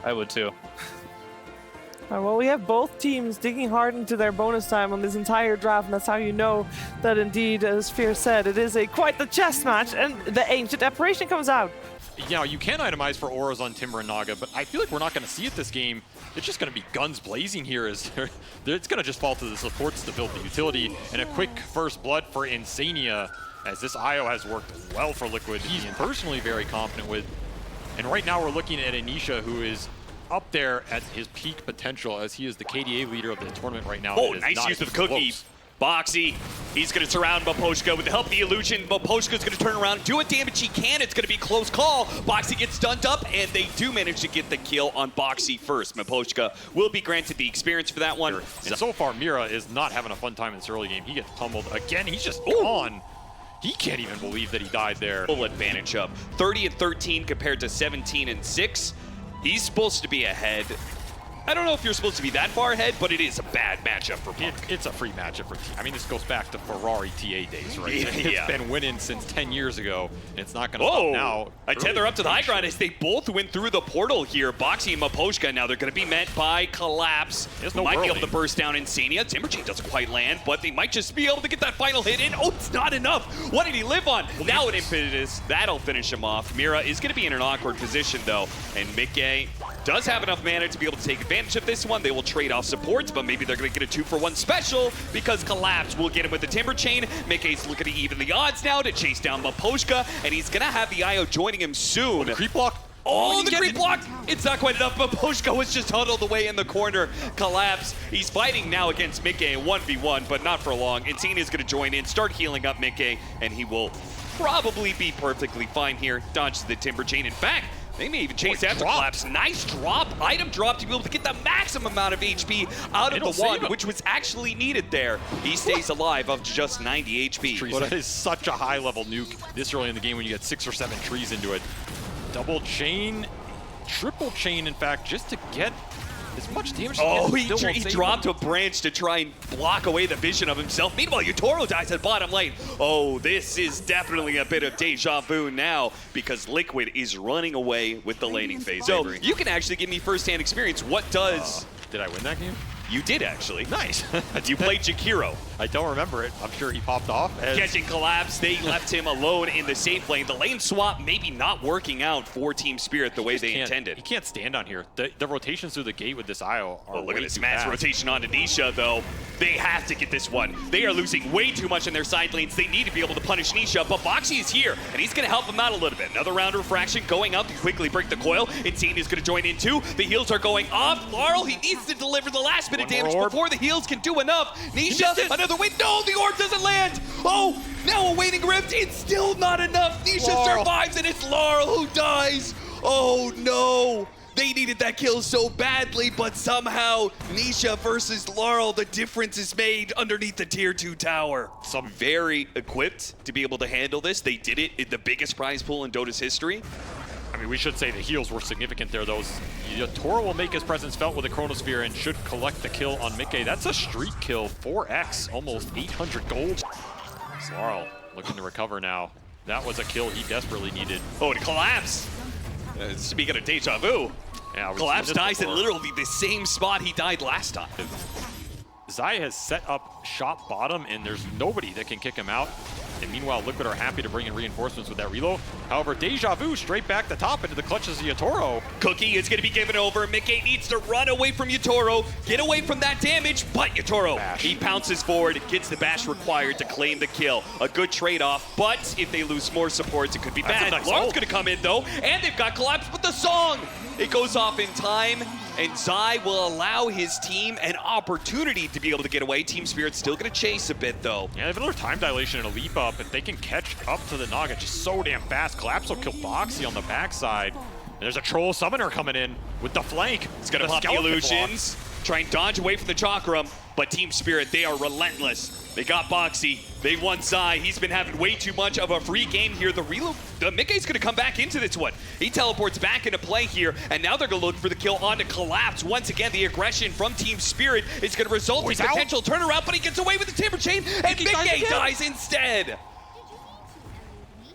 I would too. Well, we have both teams digging hard into their bonus time on this entire draft, and that's how you know that indeed, as Fear said, it is quite the chess match, and the Ancient Apparition comes out. Yeah, you can itemize for auras on Timber and Naga, but I feel like we're not going to see it this game. It's just going to be guns blazing here. It's going to just fall to the supports to build the utility, and a quick first blood for Insania, as this IO has worked well for Liquid. He's personally very confident with. And right now we're looking at Nisha, who is up there at his peak potential, as he is the KDA leader of the tournament right now. Oh, nice use of Cookie. Boxi, he's going to surround miPoshka with the help of the illusion. miPoshka's going to turn around, do what damage he can. It's going to be a close call. Boxi gets stunned up, and they do manage to get the kill on Boxi first. miPoshka will be granted the experience for that one. And so far, Mira is not having a fun time in this early game. He gets pummeled again. He's just gone. He can't even believe that he died there. Full advantage up. 30-13 compared to 17-6. He's supposed to be ahead. I don't know if you're supposed to be that far ahead, but it is a bad matchup for Punk. It's a free matchup for I mean, this goes back to Ferrari TA days, right? Yeah. It's been winning since 10 years ago, and it's not going to stop now. I tether up to the high ground as they both went through the portal here. Boxi and miPoshka, now they're going to be met by Collapse. There's no might be whirling. able to burst down Insania. Timberchain doesn't quite land, but they might just be able to get that final hit in. Oh, it's not enough. What did he live on? Now an Impetus. That'll finish him off. Mira is going to be in an awkward position, though, and miCKe does have enough mana to be able to take advantage of this one. They will trade off supports, but maybe they're going to get a 2-for-1 special because Collapse will get him with the Timber Chain. miCKe's looking to even the odds now to chase down miPoshka, and he's going to have the IO joining him soon. Creep block. Oh, the creep block! It's not quite enough. miPoshka was just huddled away in the corner. Collapse. He's fighting now against miCKe 1v1, but not for long. Insania's going to join in, start healing up miCKe, and he will probably be perfectly fine here. Dodges the Timber Chain. In fact, they may even chase after Collapse. Nice drop, item drop to be able to get the maximum amount of HP out of the one, which was actually needed there. He stays alive of just 90 HP. That is such a high level nuke this early in the game when you get 6 or 7 trees into it. Double chain, triple chain, in fact, just to get as much damage. Oh, he dropped a branch to try and block away the vision of himself. Meanwhile, Yatoro dies at bottom lane. Oh, this is definitely a bit of deja vu now because Liquid is running away with the laning phase. So you can actually give me first-hand experience. What does... Did I win that game? You did, actually. Nice. You played Jakiro. I don't remember it. I'm sure he popped off. Catching Collapse, they left him alone in the safe lane. The lane swap maybe not working out for Team Spirit the way they intended. He can't stand on here. The rotations through the gate with this IO are look at this mass rotation onto Nisha, though. They have to get this one. They are losing way too much in their side lanes. They need to be able to punish Nisha, but Boxi is here, and he's going to help him out a little bit. Another round of refraction going out to quickly break the coil. Insania is going to join in, too. The heals are going off. Larl, he needs to deliver the last bit of damage before the heals can do enough. Nisha, another win. No, the orb doesn't land. Oh, now a waiting rift. It's still not enough. Nisha survives, and it's Larl who dies. Oh, no. They needed that kill so badly, but somehow Nisha versus Larl, the difference is made underneath the tier 2 tower. Some very equipped to be able to handle this. They did it in the biggest prize pool in Dota's history. I mean, we should say the heals were significant there. Yatoro will make his presence felt with a Chronosphere and should collect the kill on miCKe. That's a streak kill, 4x, almost 800 gold. Larl looking to recover now. That was a kill he desperately needed. Oh, and Collapse. Speaking of deja vu, yeah, Collapse dies in literally the same spot he died last time. Zai has set up shop bottom, and there's nobody that can kick him out. And meanwhile, Liquid are happy to bring in reinforcements with that reload. However, Deja Vu straight back the top into the clutches of Yatoro. Cookie is going to be given over. miCKe needs to run away from Yatoro, get away from that damage, but Yatoro, he pounces forward, gets the bash required to claim the kill. A good trade-off, but if they lose more supports, it could be bad. Larl's going to come in, though, and they've got Collapse with the song. It goes off in time, and Zai will allow his team an opportunity to be able to get away. Team Spirit's still going to chase a bit, though. Yeah, they have another time dilation and a leap up. If they can catch up to the Naga just so damn fast, Collapse will kill Boxi on the backside. And there's a Troll Summoner coming in with the flank. It's going to pop the illusions, try and dodge away from the Chakram, but Team Spirit, they are relentless. They got Boxi, they won Zai. He's been having way too much of a free game here. The miCKe's gonna come back into this one. He teleports back into play here, and now they're gonna look for the kill onto Collapse. Once again, the aggression from Team Spirit is gonna result in potential turnaround, but he gets away with the Timber Chain, and miCKe dies instead.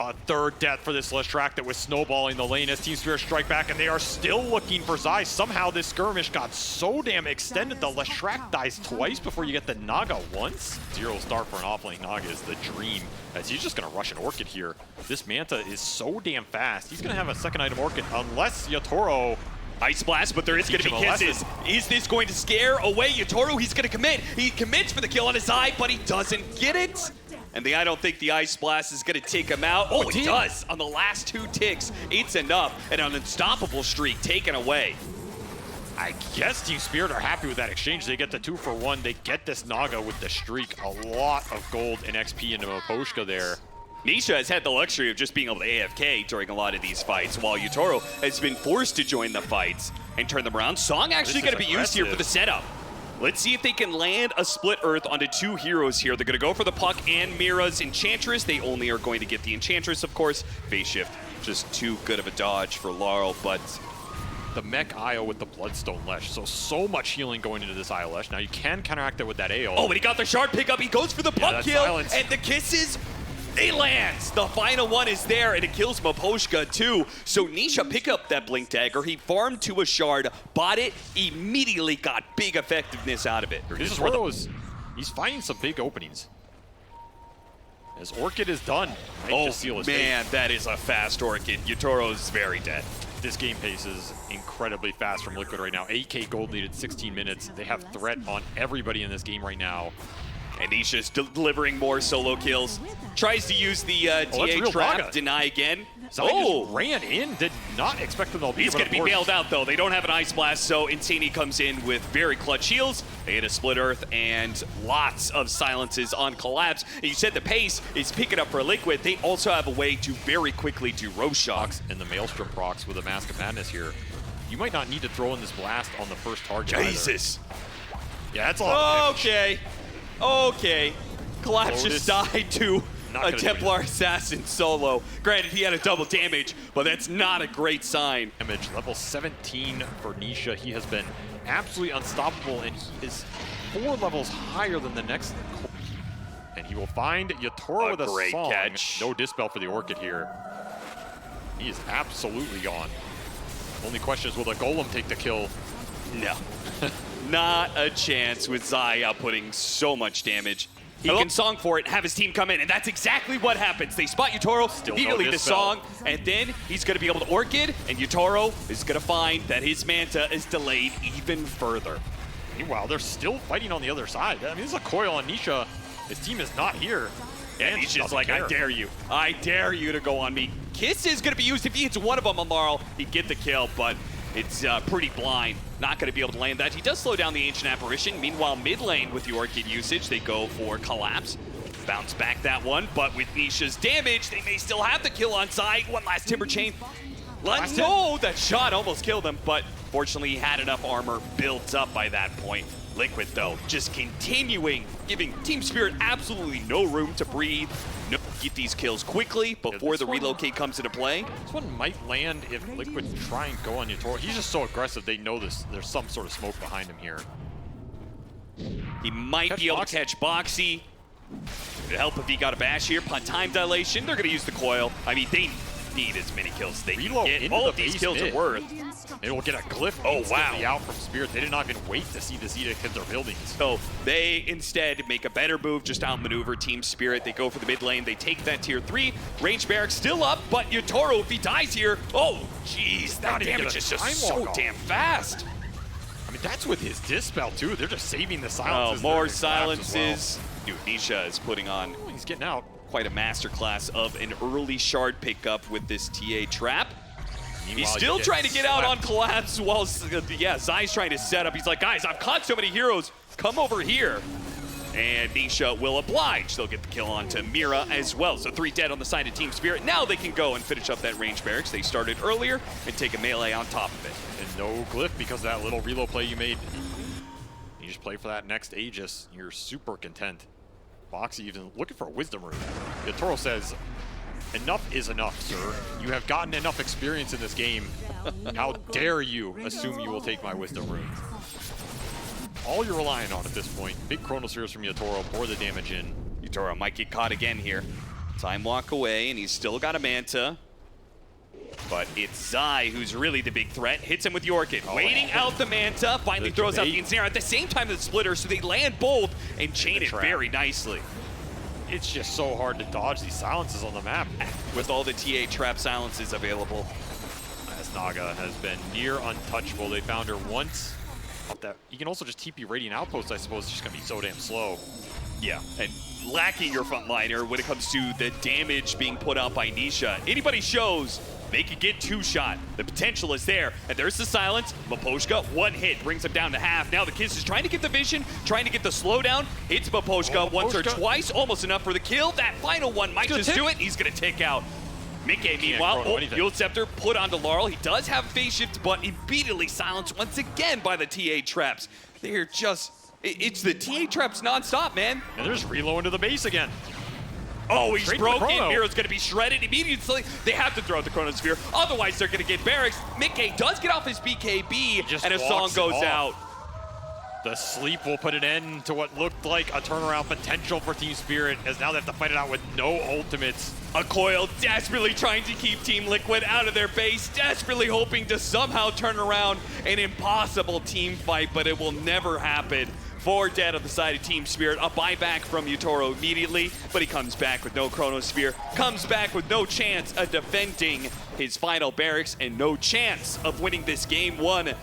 A third death for this Leshrac that was snowballing the lane as Team Spirit strike back, and they are still looking for Zai. Somehow this skirmish got so damn extended. The Leshrac dies twice before you get the Naga once. 0 star for an offlane Naga is the dream, as he's just going to rush an Orchid here. This Manta is so damn fast. He's going to have a second item Orchid unless Yatoro... Ice Blast, but there is going to be kisses. Is this going to scare away Yatoro? He's going to commit. He commits for the kill on his eye, but he doesn't get it. And I don't think the Ice Blast is going to take him out. Oh, it does. On the last 2 ticks, it's enough. And an unstoppable streak taken away. I guess Team Spirit are happy with that exchange. They get the 2 for 1. They get this Naga with the streak. A lot of gold and XP into Miposhka there. Nisha has had the luxury of just being able to AFK during a lot of these fights, while Yatoro has been forced to join the fights and turn them around. Song actually going to be used here for the setup. Let's see if they can land a split earth onto 2 heroes here. They're going to go for the Puck and Mira's Enchantress. They only are going to get the Enchantress, of course. Phase shift, just too good of a dodge for Larl, but... The mech IO with the Bloodstone Lesh. So much healing going into this IO Lesh. Now you can counteract it with that AO. Oh, but he got the shard pickup. He goes for the Puck kill, silence. And the kisses... It lands! The final one is there, and it kills Miposhka too. So Nisha pick up that Blink Dagger. He farmed to a shard, bought it, immediately got big effectiveness out of it. This is where he's finding some big openings. As Orchid is done. Oh man, that is a fast Orchid. Yatoro is very dead. This game pace is incredibly fast from Liquid right now. 8K gold lead at 16 minutes. They have threat on everybody in this game right now. And Nisha's delivering more solo kills. Tries to use the TA trap, Naga. Deny again. Just ran in, did not expect them to be. He's going to be bailed out though. They don't have an Ice Blast, so Insania comes in with very clutch heals. They hit a Split Earth and lots of silences on Collapse. And you said the pace is picking up for Liquid. They also have a way to very quickly do Rose Shocks. And the Maelstrom procs with a Mask of Madness here. You might not need to throw in this blast on the first target. Jesus. Either. Yeah, that's a lot of damage. Okay. Collapse just died to a Templar Assassin solo. Granted, he had a double damage, but that's not a great sign. Damage, level 17 for Nisha. He has been absolutely unstoppable, and he is 4 levels higher than the next. And he will find Yatoro with a great song. Catch. No Dispel for the Orchid here. He is absolutely gone. Only question is, will the Golem take the kill? No. Not a chance with Zai outputting so much damage. He can song for it and have his team come in, and that's exactly what happens. They spot Yatoro, immediately the song, and then he's going to be able to Orchid, and Yatoro is going to find that his Manta is delayed even further. Meanwhile, they're still fighting on the other side. I mean, this is a coil on Nisha. His team is not here. And he's just like, I dare you. I dare you to go on me. Kiss is going to be used. If he hits one of them on Larl, he'd get the kill, but it's pretty blind. Not going to be able to land that. He does slow down the Ancient Apparition. Meanwhile, mid lane with the Orchid usage, they go for Collapse. Bounce back that one, but with Nisha's damage, they may still have the kill on Zai. One last Timber Chain. No, that shot almost killed him, but fortunately he had enough armor built up by that point. Liquid, though, just continuing, giving Team Spirit absolutely no room to breathe. No, get these kills quickly before the relocate comes into play. This one might land if Liquid try and go on Yatoro. He's just so aggressive, they know there's some sort of smoke behind him here. He might be able to catch Boxi. It'd help if he got a bash here. Time dilation, they're going to use the coil. I mean, they need as many kills as they can get. All of these kills are worth. They will get a glyph instantly out from Spirit. They did not even wait to see this edict hit their buildings. So they instead make a better move, just outmaneuver Team Spirit. They go for the mid lane. They take that tier 3. Range barracks still up, but Yatoro, if he dies here, oh, jeez, that damage is just so damn fast. I mean, that's with his Dispel, too. They're just saving the silences. Oh, more silences. Dude, Nisha is putting on... Oh, he's getting out. Quite a masterclass of an early shard pickup with this TA trap. He's still trying to get out on Collapse while, Zai's trying to set up. He's like, guys, I've caught so many heroes. Come over here. And Nisha will oblige. They'll get the kill onto Mira as well. So 3 dead on the side of Team Spirit. Now they can go and finish up that range barracks. They started earlier and take a melee on top of it. And no glyph because of that little reload play you made. You just play for that next Aegis. You're super content. Boxi even looking for a wisdom rune. Yatoro says, enough is enough, sir. You have gotten enough experience in this game. How dare you assume you will take my wisdom rune? All you're relying on at this point. Big Chronospheres from Yatoro, pour the damage in. Yatoro might get caught again here. Time walk away, and he's still got a Manta. But it's Zai who's really the big threat. Hits him with Yorkin. Waiting out the Manta. Finally throws out the Insania at the same time as the Splitter, so they land both and chain it very nicely. It's just so hard to dodge these silences on the map. With all the TA trap silences available. As Naga has been near untouchable. They found her once. You can also just TP Radiant Outpost, I suppose. It's just going to be so damn slow. Yeah, and lacking your frontliner when it comes to the damage being put out by Nisha. Anybody shows they could get two-shot. The potential is there, and there's the silence. Miposhka, one hit, brings him down to half. Now the Kiss is trying to get the vision, trying to get the slowdown. Hits Miposhka once or twice, almost enough for the kill. That final one might just do it. He's gonna take out miCKe. Meanwhile, Yield Scepter put onto Larl. He does have phase shift, but immediately silenced once again by the TA traps. They're just, it's the TA traps nonstop, man. And they're just reloading to the base again. Oh, he's broken. Mira's going to be shredded immediately. They have to throw out the Chronosphere. Otherwise, they're going to get barracks. miCKe does get off his BKB, and a song goes out. The sleep will put an end to what looked like a turnaround potential for Team Spirit, as now they have to fight it out with no ultimates. A Coil desperately trying to keep Team Liquid out of their base, desperately hoping to somehow turn around an impossible team fight, but it will never happen. 4 dead on the side of Team Spirit. A buyback from Yatoro immediately, but he comes back with no Chronosphere, comes back with no chance of defending his final barracks and no chance of winning this game 1.